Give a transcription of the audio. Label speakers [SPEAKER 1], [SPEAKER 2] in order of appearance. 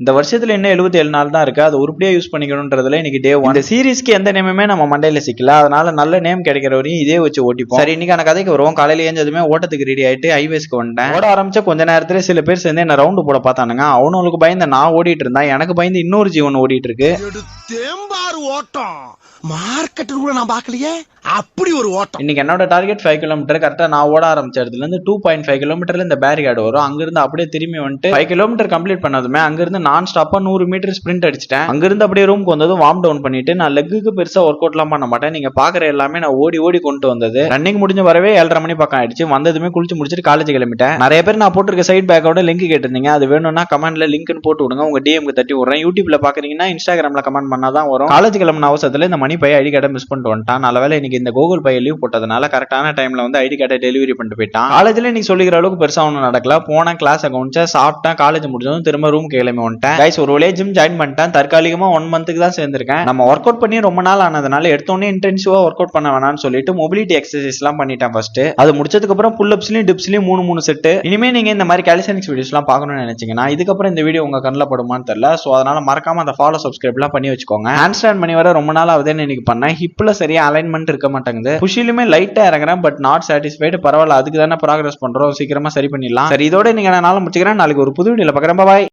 [SPEAKER 1] இந்த வருஷத்துல இன்னும் 77 நாள் தான் இருக்கு. அது உருப்படியா யூஸ் பண்ணிக்கணும்ன்றதுல இன்னைக்கு டே 1. இந்த சீரிஸ்க்கு எந்த நேமுமே நம்ம மண்டையில சிக்கல. அதனால நல்ல நேம் கிடைக்கிற வரையும் இதே வச்சு ஓட்டிப்போம். சரி, இன்னைக்கான கதைக்கு வருவோம். காலையில ஏஞ்சதுமே ஓட்டத்துக்கு ரெடி ஆயிட்டு ஹைவேஸ்க்கு வந்துட்டேன். ஓட ஆரம்பிச்ச கொஞ்ச நேரத்துல சில பேர் சேர்ந்து என்ன ரவுண்டு போட பார்த்தானுங்க. அவனுக்கு பயந்து நான் ஓடிட்டு இருந்தேன். எனக்கு பயந்து இன்னொரு ஜீவன் ஓடிட்டு இருக்கு.
[SPEAKER 2] ஓட்டம் மார்க்கெட் கூட நான் பாக்கலையே. அப்படி ஒரு ஓட்டம்.
[SPEAKER 1] இன்னைக்கு என்னோட டார்கெட் 5 கிலோமீட்டர். கரெக்டா நான் ஓட ஆரம்பிச்ச இடத்துல இருந்து 2.5 கிலோமீட்டர்ல இந்த பேரிகார்டு வரும். அங்கிருந்து அப்படியே திரும்பி வந்துட்டு 5 கிலோமீட்டர் கம்ப்ளீட் பண்ணதுமே அங்கிருந்து நான் ஸ்டாப்பா 100 மீட்டர் ஸ்பிரிண்ட் அடிச்சிட்டேன். அங்கிருந்து அப்படியே ரூம்க்கு வந்ததும் வார்ம் டவுன் பண்ணிட்டு, நான் லெக்குக்கு பெருசா ஒர்க் அவுட் எல்லாம் பண்ண மாட்டேன். நீங்க பாக்குற எல்லாமே நான் ஓடி ஓடி கொண்டு வந்தது. ரன்னிங் முடிஞ்ச வரவே 7:30 மணி பக்கம் ஆயிடுச்சு. வந்ததுமே குளிச்சு முடிச்சிட்டு காலேஜ் கிளம்பிட்டேன். நிறைய பேர் நான் போட்டிருக்க சைட் பேக்கோட லிங்க் கேட்டிருந்தீங்க. அது வேணும்னா கமெண்ட்ல லிங்க்னு போட்டு விடுங்க. உங்க டிஎம்க்கு தட்டி விடுறேன். யூடியூப்ல பாக்குறீங்கன்னா இன்ஸ்டாகிராம்ல கமெண்ட் பண்ணாதான் வரும். காலேஜ் கிளம்பின அவசரத்துல இந்த மணி பைய ஐடி கார்டை மிஸ் பண்ணிட்டு வந்துட்டான். நல்ல வேலை இன்னைக்கு இந்த கூகுள் பை லீவ் போட்டதுனால கரெக்டான டைம்ல வந்து ஐடி கார்டை டெலிவரி பண்ணிட்டு போயிட்டான். காலேஜ்ல இன்னைக்கு சொல்லிக்கிற அளவுக்கு பெருசா ஒன்றும் நடக்கல. போன கிளாஸ் கவனிச்சா, சாப்பிட்டேன், காலேஜ் முடிஞ்சதும் திரும்ப ரூம் கிளம்பி வந்துட்டேன். கைஸ், ஒரு வழியா ஜிம் ஜாயின் பண்ணிட்டேன். தற்காலிகமா 1 மந்த்துக்கு தான் சேர்ந்திருக்கேன். நம்ம ஒர்க் அவுட் பண்ணி ரொம்ப நாள் ஆனதுனால எடுத்தோடனே இன்டென்சிவா ஒர்க் அவுட் பண்ண வேணாம்னு சொல்லிட்டு மொபிலிட்டி எக்ஸசைஸ் எல்லாம் பண்ணிட்டேன். ஃபர்ஸ்ட் அது முடிச்சதுக்கு அப்புறம் புல் அப்ஸ்லயும் டிப்ஸ்லயும் 3 செட். இனிமே நீங்க இந்த மாதிரி காலிஸ்டெனிக்ஸ் வீடியோஸ் எல்லாம் பார்க்கணும்னு நினைச்சீங்கன்னா இதுக்கப்புறம் இந்த வீடியோ உங்க கண்ணில் படுமான்னு தெரியல. சோ அதனால மறக்காம அந்த ஃபாலோ சப்ஸ்கிரைப் எல்லாம் பண்ணி வச்சுக்கோங்க. ஹேண்ட் ஸ்டாண்ட் பண்ணி வர ரொம்ப நாள் ஆகுதுன்னு இன்னைக்கு பண்ணேன். ஹிப்ல சரியா அலைன்மெண்ட் இருக்க மாட்டேங்குது. புஷிலுமே லைட்டா இறங்குறேன், பட் நாட் சாட்டிஸ்ஃபைடு. பரவாயில்ல, அதுக்கு தானே ப்ராக்ரஸ் பண்றோம், சீக்கிரமா சரி பண்ணிடலாம். சரி, இதோட நீங்க நாளை முடிச்சுக்கிறேன். நாளைக்கு ஒரு புது வீடியோல பார்க்குறேன். பாய்.